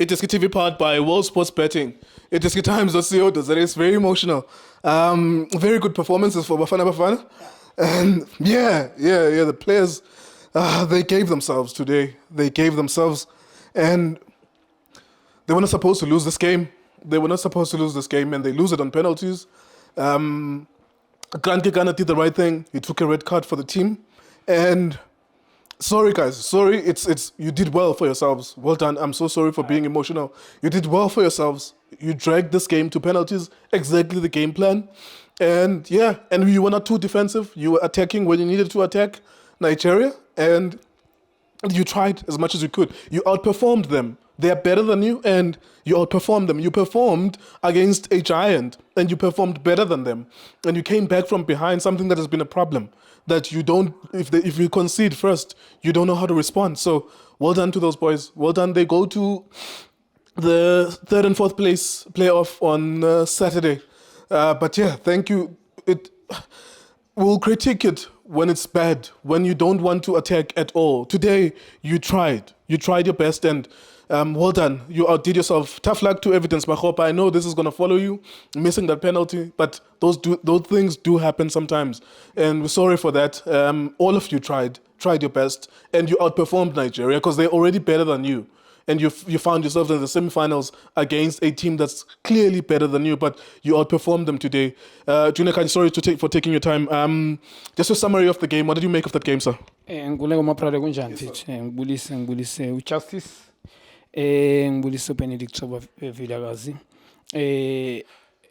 iDiskiTV powered by World Sports Betting. iDiskiTimes.co. It's very emotional. Very good performances for Bafana Bafana. And the players, they gave themselves today. They gave themselves. And they were not supposed to lose this game. And they lose it on penalties. Khanye did the right thing. He took a red card for the team. And sorry, guys. Sorry. It's you did well for yourselves. Well done. I'm so sorry for being emotional. You did well for yourselves. You dragged this game to penalties. Exactly the game plan. And you were not too defensive. You were attacking when you needed to attack Nigeria. And you tried as much as you could. You outperformed them. They are better than you, and you outperformed them. You performed against a giant, and you performed better than them. And you came back from behind, something that has been a problem. That you don't, if you concede first, you don't know how to respond. So well done to those boys. Well done. They go to the third and fourth place playoff on Saturday. Thank you. We'll critique it when it's bad, when you don't want to attack at all. Today, you tried. You tried your best, and well done. You outdid yourself. Tough luck to Evidence Mahopa. I know this is going to follow you, missing that penalty, but those things do happen sometimes. And we're sorry for that. All of you tried your best, and you outperformed Nigeria because they're already better than you. And you found yourselves in the semifinals against a team that's clearly better than you, but you outperformed them today. Junior, sorry for taking your time. Just a summary of the game. What did you make of that game, sir? Justice. Ngibulisa Benedict Vilakazi.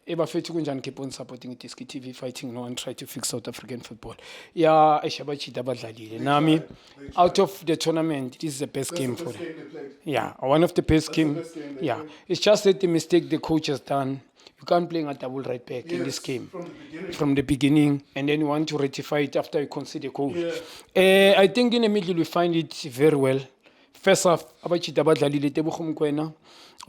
Ebafethu kunjani keep on supporting iDiskiTV, fighting no and try to fix South African football. Yeah, eshabachita abadlalile. Nami out of the tournament, this is the best game for them. Yeah, one of the best games. Yeah, it's just that the mistake the coach has done. You can't play a double right back in this game from the beginning, and then you want to rectify it after you concede a goal. I think in the middle we find it very well. First off, abachita abadlalile Tebogo Mokoena,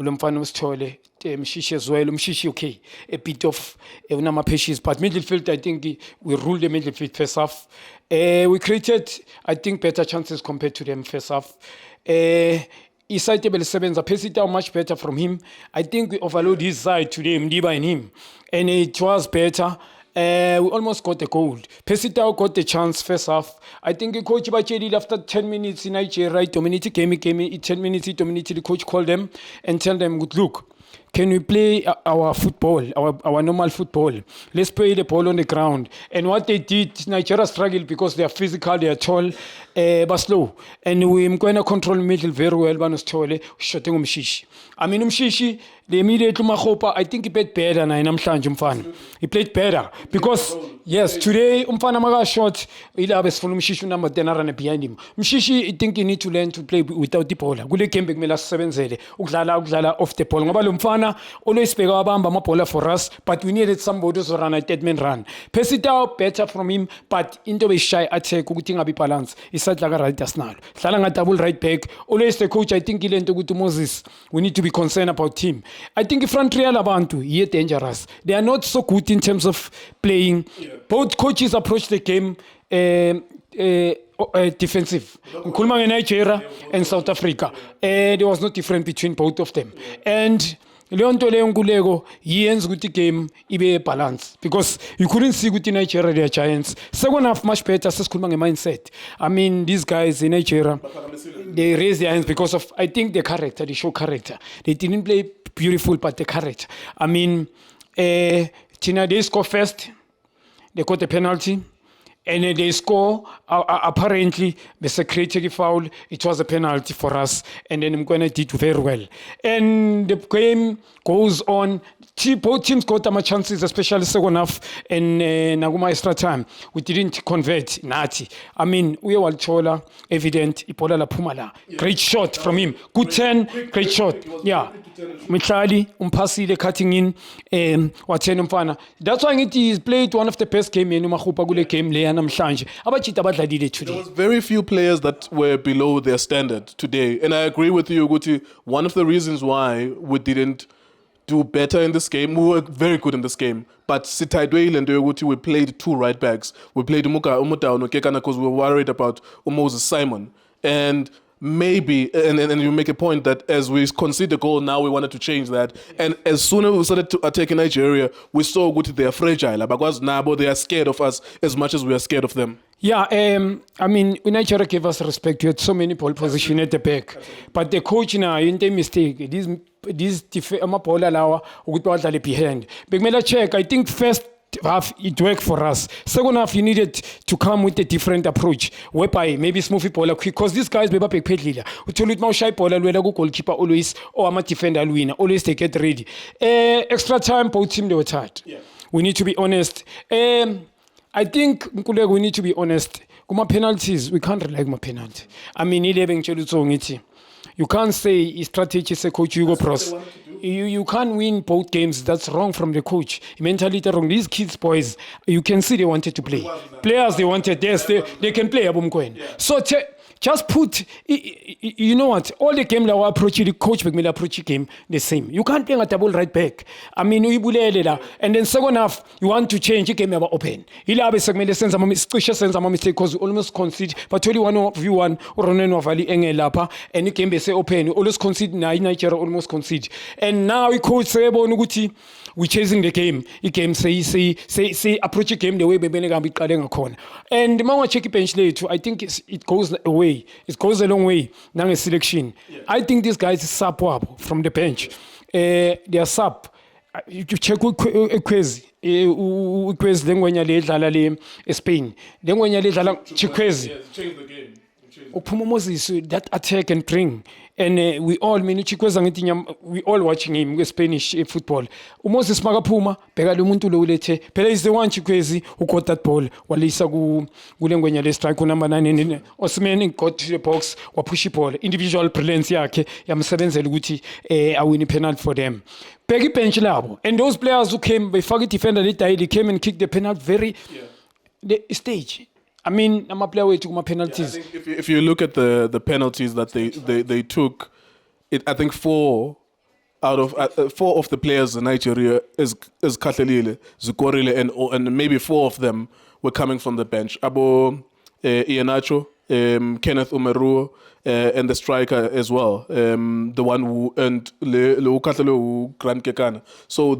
ulomfana usithole, Mshishi as well, Mshishi okay, a bit of unama patience, but midfield I think we ruled the midfield first half. We created I think better chances compared to them first half. Isaitabele Sevenza pace it out much better from him. I think we overload his side today, Mdiba and him, and it was better. We almost got the goal. Pesitao got the chance first half. I think the coach Bachedi after 10 minutes in Nigeria, dominated game, 10 minutes, dominated, the coach called them and tell them, good look, can we play our football, our normal football? Let's play the ball on the ground. And what they did, Nigeria struggled because they are physical, they are tall, but slow. And we're going to control middle very well, but tall, shooting Mshishi. I mean, Mshishi, the immediate Mahopa, I think he played better than Mfana. He played better because, yes, today, Mfana Maga shot, he'll have full Mshishi number 10 run behind him. Mshishi, I think he need to learn to play without the ball. Gule came back me last 7 zele. Uglala off the ball. Ngabalo Mfana, always pega abamba mapola for us, but we needed somebody to run a 10-man run. Pesitao better from him, but into a shy attack, ukuting abi balance. He said like a right as now. Thalanga double right back. Always the coach, I think he learned to go to Moses. We need to be concerned about him. I think front real abantu, he dangerous. They are not so good in terms of playing. Yeah. Both coaches approach the game defensive. Nkuluma Nigeria and South Africa. There was no difference between both of them. And Leonto Leongulego, he ends with the game, ibe balance. Because you couldn't see with Nigeria, they are giants. Second half, much better, Seskulmange mindset. I mean, these guys in Nigeria, they raise their hands because of, I think, the character, they show character. They didn't play beautiful, but the character. I mean, Tina, they score first, they got the penalty. And they score, apparently, the secretary foul, it was a penalty for us. And then Mkwena did very well. And the game goes on. Both teams got more chances, especially second half and Naguma extra time. We didn't convert Nati. I mean, we were Chola, evident, Ipola La Pumala. Great shot from him. Good 10, great shot. Yeah. Mitlali, Umpasi, cutting in, Mfana. That's why he played one of the best games in Umahupa game. There was very few players that were below their standard today. And I agree with you, Guti. One of the reasons why we didn't do better in this game, we were very good in this game. But Sitaidwe and Guti, we played 2 right backs. We played Umuta Onokekana because we were worried about Moses Simon. And maybe, and you make a point that as we concede the goal, now we wanted to change that. And as soon as we started to attacking Nigeria, we saw good they are fragile because Nabo, they are scared of us as much as we are scared of them. Yeah, I mean, when Nigeria gave us respect, you had so many pole position at the back. But the coach now, you didn't mistake. This ball allow behind. But check, I think first half it worked for us. Second half you needed to come with a different approach whereby maybe smoothie ball quick because these guys beba pick pedlila uthula ukuthi shy ball alwela ku goalkeeper always or ama defender alwina always they get ready. Extra time both team they were tired. We need to be honest. I think we need to be honest. Kuma penalties we can't rely on penalty. I mean you can't say strategy is a coach Hugo Pros. You can't win both games. That's wrong from the coach. Mentality wrong. These kids, boys, you can see they wanted to play. Players, they wanted. Yes, they can play. So just put, you know what? All the game our approach, the coach will approach the game the same. You can't play a double right back. I mean, and then second half, you want to change the game open. He'll have a segment sense of mistake because we almost concede. But 21v1 or Ronen Valley Engelapa and the game they say open. We always concede. Nigeria almost concede. And now we coach Sebo Nuguti. We're chasing the game. He came say approach the game the way Bebene can be cutting a corner. And the moment check bench later, I think it goes away. It goes a long way. Now a selection. Yeah. I think these guys sub up from the bench. They are sub. You check quiz. Quiz then when you Spain. Then when you quiz. Change the game. That attack and bring. And we all we all watching him with Spanish football. Moses Magapuma, Pegalumuntu Lulete, Pele is the one Chikwezi who caught that ball. Walisa Gulengwenya le strike number 9 Osman got to the box or push ball. Individual brilliance yake, Yamsaden Zeluti, a winning penalty for them. Peggy Penchilabo. And those players who came, by forget defender, they came and kicked the penalty the stage. I mean, I'm a player way to my penalties. Yeah, I think if you look at the penalties that they took, I think 4 of the players in Nigeria is Katlelile, Zukorile, and maybe 4 of them were coming from the bench. Abo Iheanacho, Kenneth Umeruo, and the striker as well, the one who earned Le Grant Kekana. So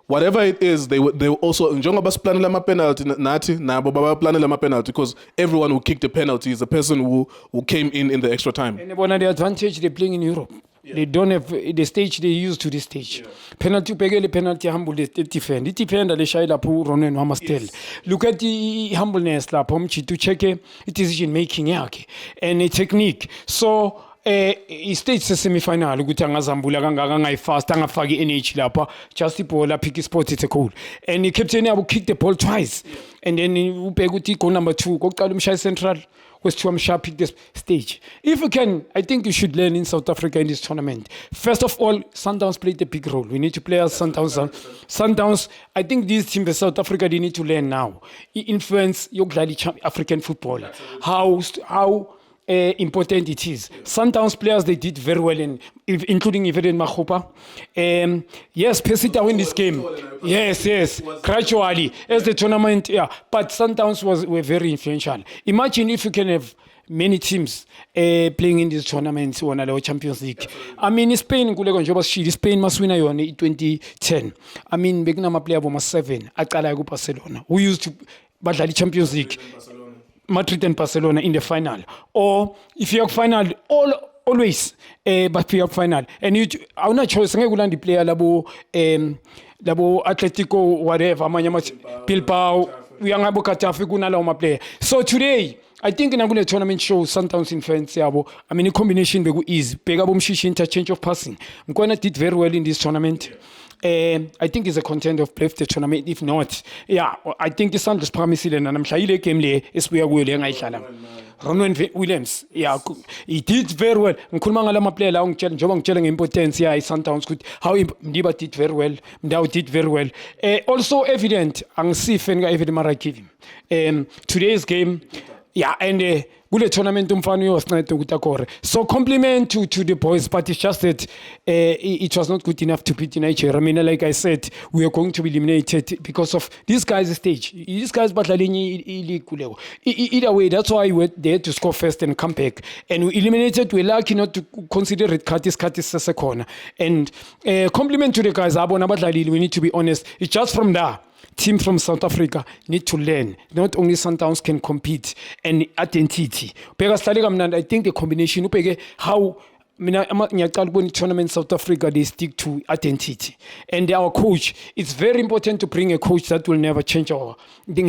whatever it is, they were also njengoba siplanela ama penalty nathi nabo baba planela ama penalty because everyone who kicked the penalty is the person who came in the extra time. And the advantage they're playing in Europe. Yeah. They don't have the stage they used to this stage. Yeah. Penalty pegele penalty humble the defend. The defender the shaila pu Ronen Hamastel. Look at the humbleness la pomchi to check decision making yake and a technique. So stage semi-final ukuthi angazambula kangaka ngayifast angafaki NH lapha just ibhola pick spot it's a goal and the captain yabo kick the ball twice and then ubheka ukuthi goal number 2 kokuqala umshaya central kwesithiwa mshaya pick the stage. If you can, I think you should learn in South Africa in this tournament. First of all, Sundowns played a big role. We need to play as Sundowns. I think these teams in South Africa, they need to learn now. Influence your African football. How important it is. Sundowns players, they did very well, including Everton Mahopa. Yes, Pesita win this game. Yes, gradually. As the tournament, but Sundowns were very influential. Imagine if you can have many teams playing in this tournament on the Champions League. I mean, Spain must win in 2010. I mean, Begnama player was 7 at Barcelona, who used to battle the Champions League. Madrid and Barcelona in the final, or if you have final, always, but you have final, and I'm not sure. The player labo Atletico whatever, Bilbao, we are able to play. So today, I think in a tournament show Sundowns in France. I mean, a combination is interchange of passing. Mkwana did very well in this tournament. I think it's a content of play the tournament. If not, I think the Sundowns promising and I'm sure game is where we're going. Ronwen Williams, he did very well. Nkulmanga player long challenge importance. Sundowns could how Mdiba did very well. Mdao did very well. Also evident, ang si fenga evident mara give him. Today's game. And kule tournament umfana uyosinceda ukuthi akore. So compliment to the boys, but it's just that it was not good enough to beat Nigeria. I mean, like I said, we are going to be eliminated because of these guys' stage. These guys either way, that's why they had to score first and come back. And we eliminated, we're lucky not to consider it Curtis corner. And compliment to the guys, we need to be honest. It's just from there. Team from South Africa need to learn. Not only Sundowns can compete and identity. I think the combination, how tournament South Africa, they stick to identity. And our coach, it's very important to bring a coach that will never change our thing.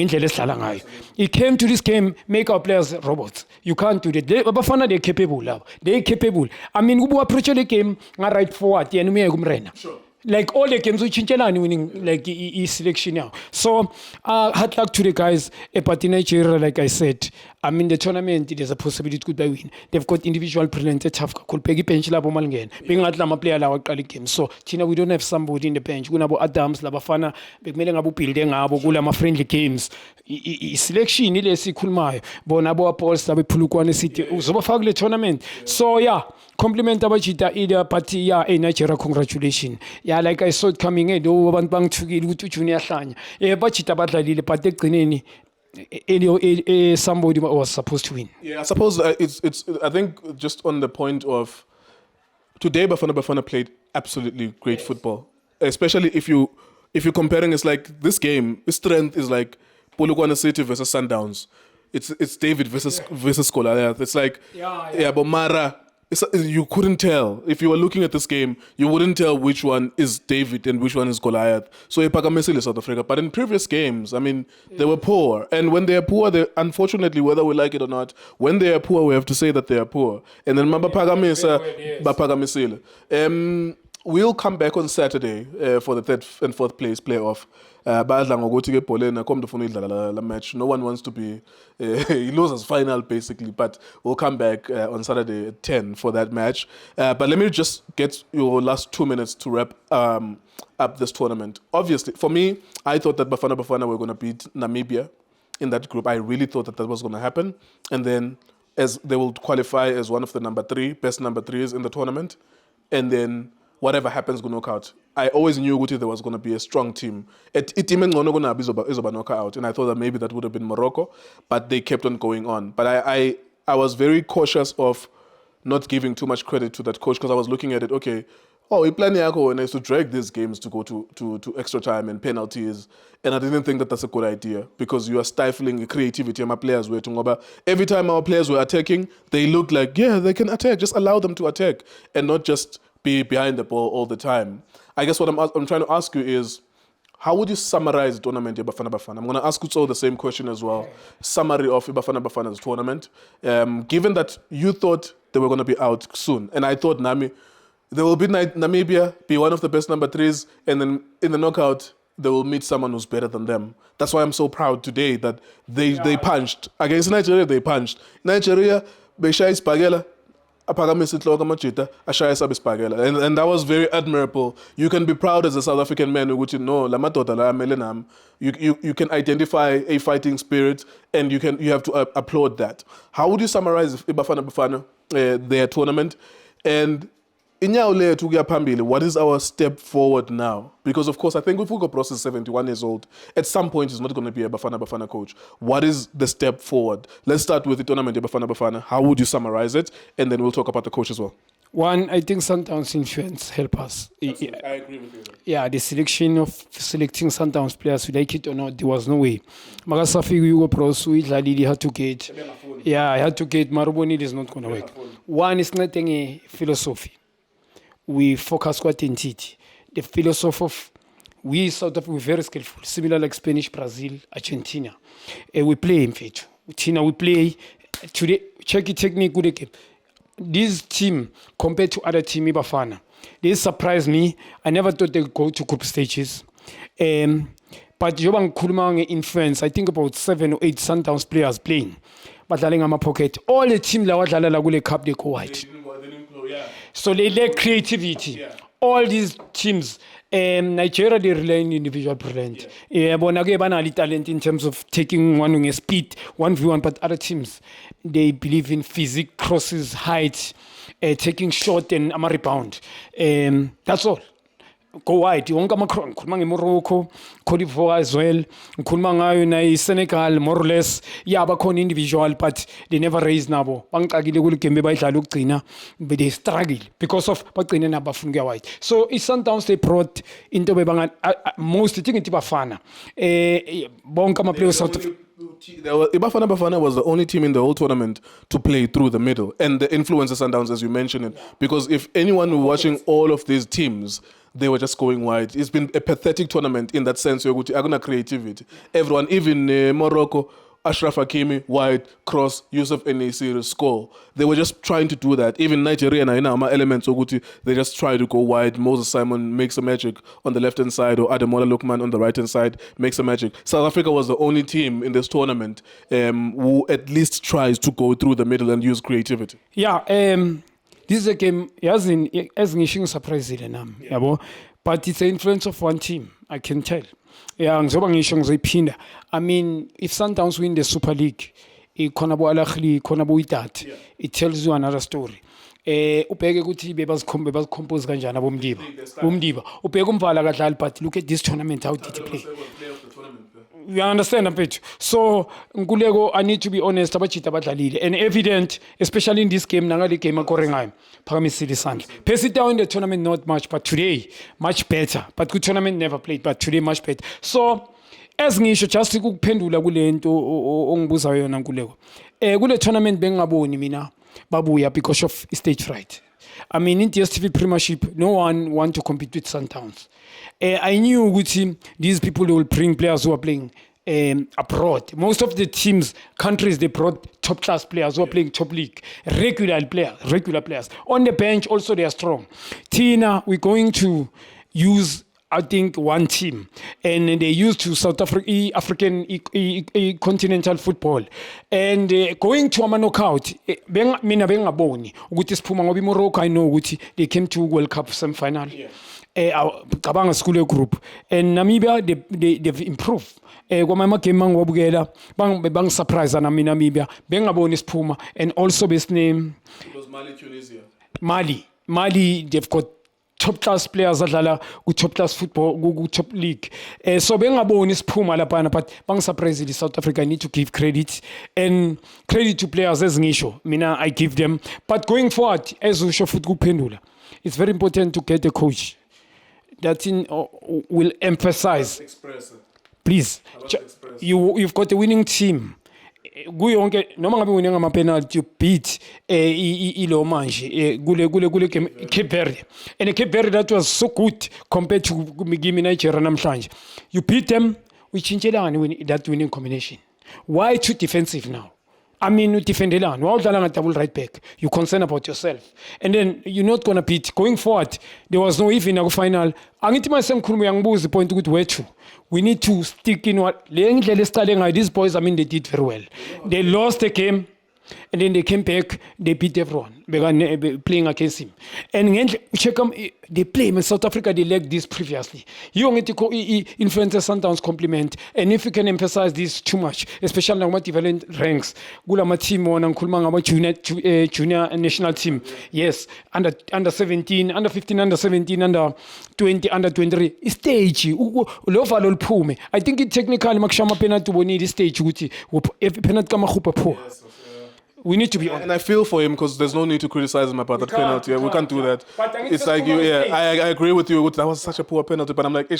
He came to this game, make our players robots. You can't do that. Bafana, they're capable. They're capable. I mean, we approach the game, right forward, sure. Like all the games, we change winning like selection now. So hard luck to the guys. But in Nigeria, like I said, I mean the tournament, there's a possibility to win. They've got individual brilliant tough. Being at Lama player our game. So China, we don't have somebody in the bench. We have Adams, Bafana, building our friendly games. Selection ile sikhulumayo. Bona abo Pauls labe phulukwane sithi uzobafaka le tournament. So yeah, compliment abajita ida but yeah, Nigeria congratulations. Yeah, like I saw it coming do abantu bangithukile ukuthi uJunior Khanye. Bajita badlalile but ekugcineni somebody was supposed to win. Yeah, I suppose it's I think just on the point of today Bafana Bafana played absolutely great football. Especially if you're comparing, it's like this game, its strength is like Polokwane City versus Sundowns. It's David versus Goliath. It's like but Mara, you couldn't tell. If you were looking at this game, you wouldn't tell which one is David and which one is Goliath. So Ipakamisile South Africa. But in previous games, I mean, they were poor. And when they are poor, they unfortunately, whether we like it or not, when they are poor, we have to say that they are poor. And then Bapagamisile. We'll come back on Saturday for the third and fourth place playoff. Match. No one wants to be losers final basically, but we'll come back on Saturday at 10 for that match. But let me just get your last 2 minutes to wrap up this tournament. Obviously, for me, I thought that Bafana Bafana were going to beat Namibia in that group. I really thought that was going to happen, and then as they will qualify as one of the best number threes in the tournament, and then whatever happens, go knock out. I always knew there was going to be a strong team. Team is going to knock out, and I thought that maybe that would have been Morocco, but they kept on going on. But I was very cautious of not giving too much credit to that coach because I was looking at it. Okay, plan and I used to drag these games to go to extra time and penalties, and I didn't think that that's a good idea because you are stifling the creativity of my players. Every time our players were attacking, they looked like they can attack. Just allow them to attack and not just be behind the ball all the time. I guess what I'm trying to ask you is, how would you summarize the tournament of Bafana Bafana? I'm going to ask you the same question as well. Summary of Bafana Bafana's tournament. Given that you thought they were going to be out soon, and I thought they will beat Namibia, be one of the best number threes, and then in the knockout, they will meet someone who's better than them. That's why I'm so proud today that they punched. Against Nigeria, they punched. Nigeria, Beshai Spagela, and that was very admirable. You can be proud as a South African man you can identify a fighting spirit, and you have to applaud that. How would you summarize Bafana Bafana their tournament? And what is our step forward now? Because of course, I think if Hugo Bros is 71 years old, at some point he's not going to be a Bafana Bafana coach. What is the step forward? Let's start with the tournament of Bafana Bafana. How would you summarize it? And then we'll talk about the coach as well. One, I think Sundowns influence help us. Absolutely. I agree with you. Yeah, the selecting Sundowns players, we like it or not, there was no way. Magasafi Hugo Bros, we had to get. Yeah, I had to get. Maruboni is not going to work. One is nothing a philosophy. We focus on identity. The philosophy of we South Africa, we're very skillful, similar like Spanish, Brazil, Argentina. We play in fact. China, we play today. Check it, technique, good game. This team compared to other team, Bafana, they surprised me. I never thought they'd go to group stages. But Joban Kulmang influence, I think about 7 or 8 Sundowns players playing. But my pocket, all the team la Lagule Cup they go white. So they lack creativity. Yeah. All these teams, Nigeria, they rely on individual talent. Bona ke banali talent in terms of taking one with speed, 1v1, but other teams, they believe in physique, crosses, height, taking shot and a rebound. That's all. Go wide. Wonke amakhono ngikhuluma ngeMorocco, Cote d'Ivoire as well. Ngikhuluma ngayo na Senegal more or less. Yeah, bakhona individual but they never raise nabo. Bangixakile kule game bayidlala ukugcina but they struggle because of bagcina nabafuna ukuya wide. So Sundowns they brought into bebanga most thing into Bafana. Bonke ama players out. Bafana Bafana was the only team in the whole tournament to play through the middle, and the influence of Sundowns, as you mentioned it. Because if anyone were watching all of these teams, they were just going wide. It's been a pathetic tournament in that sense. You're going to creativity. Everyone, even Morocco, Ashraf Hakimi, wide, cross, Yusuf Enesir, score. They were just trying to do that. Even Nigeria, elements, they just try to go wide. Moses Simon makes a magic on the left-hand side, or Ademola Lookman on the right-hand side makes a magic. South Africa was the only team in this tournament who at least tries to go through the middle and use creativity. Yeah, this is a game, as ngisho surprised nami, yabo, but it's the influence of one team, I can tell. Yeah, ngizoba ngisho ngizoyiphinda. I mean, if Sundowns win the Super League, khona bo Al-Ahly, khona bo Idat, it tells you another story. Ubheke ukuthi bebazicompose kanjani abomdiba. Ubheke umvala kadlali, but look at this tournament, how did he play? You understand a bit. So Nkuleko, I need to be honest about abadlalile and evident, especially in this game. Nangali game akorengayo. Phakamisile isandla. Pace down in the tournament not much, but today much better. But good tournament never played, but today much better. So as ngisho just ukuphendula kule nto ongibuza yona Nkuleko. Kule tournament bengaboni mina babuya because of stage fright. I mean, in iDiskiTV Premiership, no one want to compete with Sundowns. I knew these people will bring players who are playing abroad. Most of the teams, countries, they brought top-class players who are playing top league, regular players. On the bench, also they are strong. Tina, we're going to use, I think, one team, and they used to South African continental football, and going to a knockout. Mina bengaboni ukuthi siphuma ngoba Morocco, I know ukuthi they came to World Cup semi-final. Cabanga school group, and Namibia they've improved. Kwamama game mangwabukela bang surprise na Namibia bengaboni siphuma, and also best name it was Mali, Tunisia. Mali they've got top class players adlala ku top class football ku top league. So bengaboni siphuma lapha, but bang surprise the South Africa. I need to give credit and credit to players as ngisho mina I give them, but going forward as usho futhi kuphendula, it's very important to get a coach that will emphasize. Please, you've got a winning team. Kuyonke noma ngabe winning ama penalty you beat ilo manje kule game Cape Verde, and Cape Verde that was so good compared to Migimi Nigeria namhlanje. You beat them, we change that winning combination. Why too defensive now? I mean, you defend the land. While a double right back, you're concerned about yourself. And then you're not going to beat. Going forward, there was no even a final. The point good way to. We need to stick in what these boys, I mean, they did very well. They lost the game, and then they came back, they beat everyone. Began playing against him. And they play in South Africa, they lacked this previously. You only to influence Sundowns compliment, and if you can emphasize this too much, especially on what equivalent ranks, Gulama team on Kulmanga junior national team. Yes, under 17, under 15, under 17, under 20, under 23. Stage, I think it technically makshama penalty to need stage. If penalty kama poor. We need to be honest. And I feel for him because there's no need to criticize him about that penalty. We can't do that. It's like I agree with you. That was such a poor penalty, but I'm like, but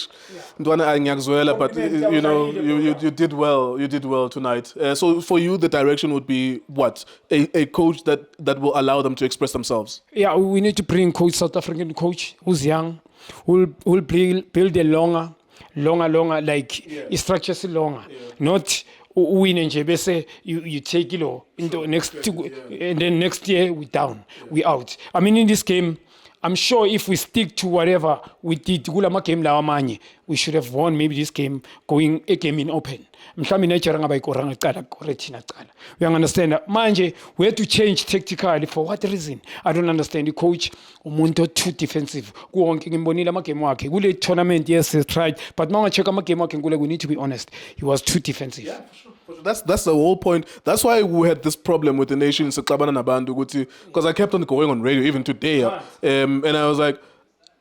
you know, you did well. You did well tonight. So for you, the direction would be what? A coach that will allow them to express themselves. Yeah, we need to bring South African coach who's young, who'll build a longer, like structures longer, not. Win and say you take into next and then next year we down, we out. I mean in this game, I'm sure if we stick to whatever we did, kulama game lawa manye, we should have won maybe this game going a game in open. Mhlawumbe Nigeria ngabayikoranga icala kore thina cala. We understand that. Manje we had to change tactically for what reason? I don't understand. The coach umuntu too defensive. Kuwonke ngimbonile ama game wakhe. Kule tournament yes he tried, but manga check ama game wakhe ngule we need to be honest. He was too defensive. Yeah, for sure. That's the whole point. That's why we had this problem with the nation because I kept on going on radio even today, and I was like,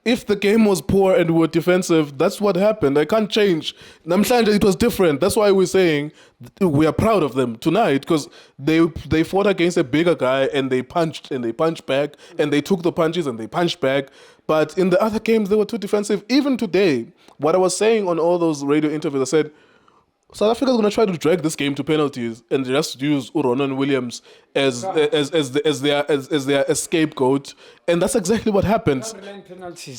if the game was poor and we were defensive, that's what happened. I can't change. Namhlanje it was different. That's why we're saying we are proud of them tonight because they fought against a bigger guy and they punched back and they took the punches and they punched back. But in the other games they were too defensive. Even today, what I was saying on all those radio interviews, I said, South Africa's going to try to drag this game to penalties and just use Ronan Williams as their scapegoat, and that's exactly what happens.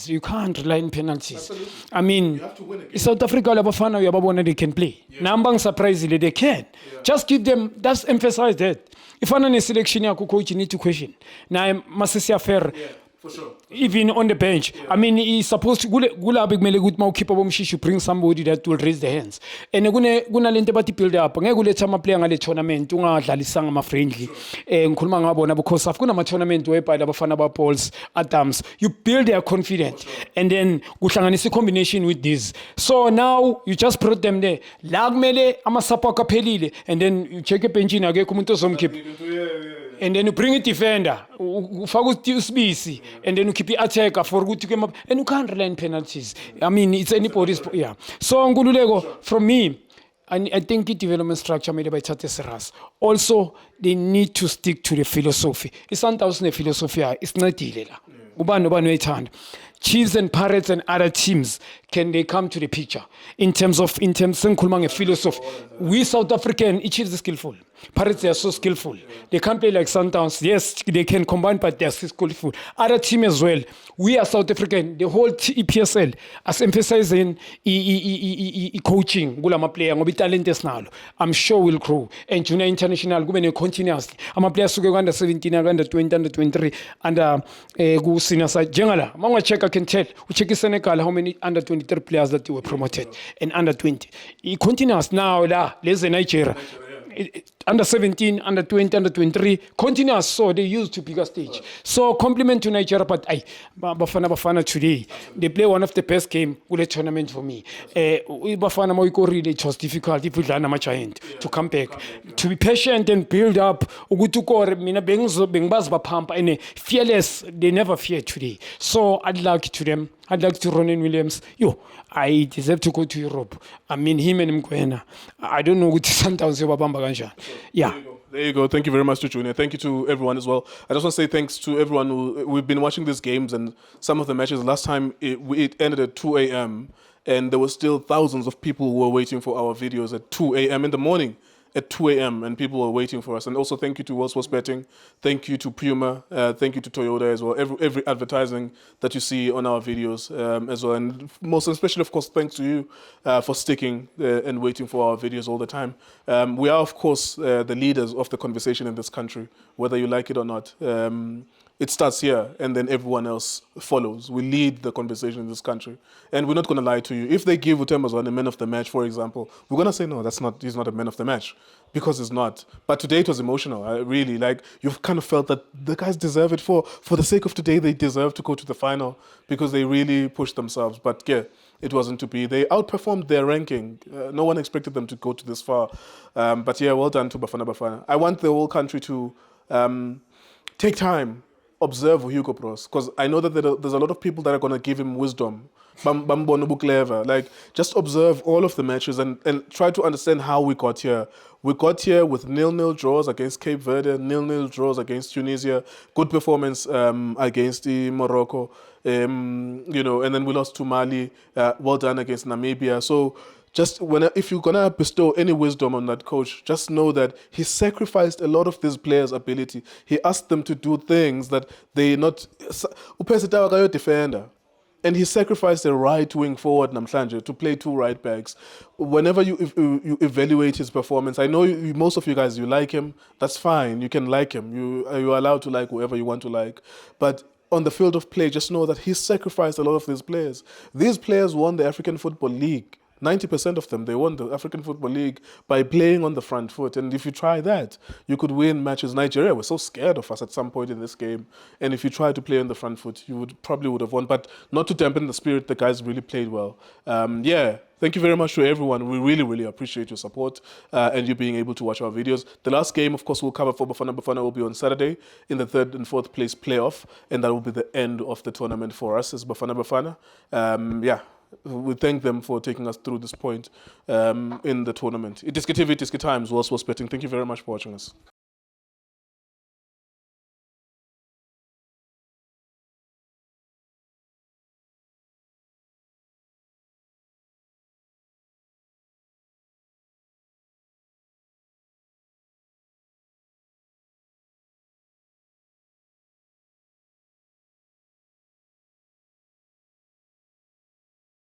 You can't rely on penalties. Absolutely. I mean, you have to win again. South Africa, Bafana Bafana, they can play. Nambang surprisingly they can. Just give them. That's emphasize that. If I'm a selection, coach, you need to question. Now, Masisi fair. For sure. Even on the bench. I mean, he's supposed to bring somebody that will raise the hands. And guna lente bati build up. Ngekuletha ama player ngale tournament ungadlalisanga ama friendly. Ngikhuluma ngabona because afuna ama tournament whereby Bafana Balls Adams. You build their confidence and then kuhlanganisa combination with this. So now you just brought them there. La kumele ama support kaphelile and then you check a bench akekho umuntu ozomkhipha. And then you bring a defender, usbisi, and then you keep the attacker for good to come up, and you can't rely on penalties. I mean, it's anybody's, yeah. So, Ngululego, from me, I think the development structure made by Tate Seras. Also, they need to stick to the philosophy. It's not the philosophy, it's not the Chiefs and Pirates and other teams, can they come to the picture? In terms of philosophy. We South African, each is skillful. Pirates, they are so skillful. They can't play like Sundowns. Yes, they can combine, but they are so skillful. Other team as well. We are South African. The whole EPSL, as emphasizing coaching, gulama player, ngobi talentes nalo. I'm sure will grow. And junior international, gumene continuously. I'm player suke under 17, under 20, under 23, under senior side. Jengala, manga check, I can tell. We check Senegal how many under 23 players that were promoted and under 20. He continues now. There's a Nigeria. Under 17, under 20, under 23, continuous, so they used to bigger stage. So compliment to Nigeria, but Bafana today, they play one of the best game with a tournament for me. Bafana Moikori, it was difficult if we learn a match to come back. To be patient and build up, fearless, they never fear today. So I'd like to them. I'd like to Ronan Williams. I deserve to go to Europe. I mean, him and Mkwena. I don't know what Sundowns Bamba. Yeah. There you go. Thank you very much to Junior. Thank you to everyone as well. I just want to say thanks to everyone we've been watching these games and some of the matches. Last time it ended at 2 a.m. and there were still thousands of people who were waiting for our videos at 2 a.m. in the morning. At 2 a.m. and people were waiting for us. And also thank you to World Sports Betting. Thank you to Puma. Thank you to Toyota as well. Every advertising that you see on our videos as well. And most especially, of course, thanks to you for sticking and waiting for our videos all the time. We are, of course, the leaders of the conversation in this country, whether you like it or not. It starts here and then everyone else follows. We lead the conversation in this country. And we're not going to lie to you. If they give Utembazwane a man of the match, for example, we're going to say, no, he's not a man of the match. Because it's not. But today it was emotional. You've kind of felt that the guys deserve it for the sake of today. They deserve to go to the final because they really pushed themselves. But yeah, it wasn't to be. They outperformed their ranking. No one expected them to go to this far. But yeah, well done to Bafana Bafana. I want the whole country to take time, observe Hugo Bros, because I know that there's a lot of people that are going to give him wisdom. Like, just observe all of the matches and try to understand how we got here. We got here with 0-0 draws against Cape Verde, 0-0 draws against Tunisia, good performance against Morocco, and then we lost to Mali, well done against Namibia. So just if you're gonna bestow any wisdom on that coach, just know that he sacrificed a lot of these players' ability. He asked them to do things that they not. Defender. And he sacrificed a right wing forward, Namhlanje, to play two right backs. Whenever you evaluate his performance, I know most of you guys, you like him. That's fine. You can like him. You're allowed to like whoever you want to like. But on the field of play, just know that he sacrificed a lot of these players. These players won the African Football League. 90% of them, they won the African Football League by playing on the front foot. And if you try that, you could win matches. Nigeria was so scared of us at some point in this game. And if you try to play on the front foot, you probably would have won. But not to dampen the spirit, the guys really played well. Thank you very much to everyone. We really, really appreciate your support and you being able to watch our videos. The last game, of course, we'll cover for Bafana Bafana will be on Saturday in the 3rd and 4th place playoff. And that will be the end of the tournament for us as Bafana Bafana. We thank them for taking us through this point in the tournament. iDiskiTV, iDiskiTimes, World Sports Betting. Thank you very much for watching us.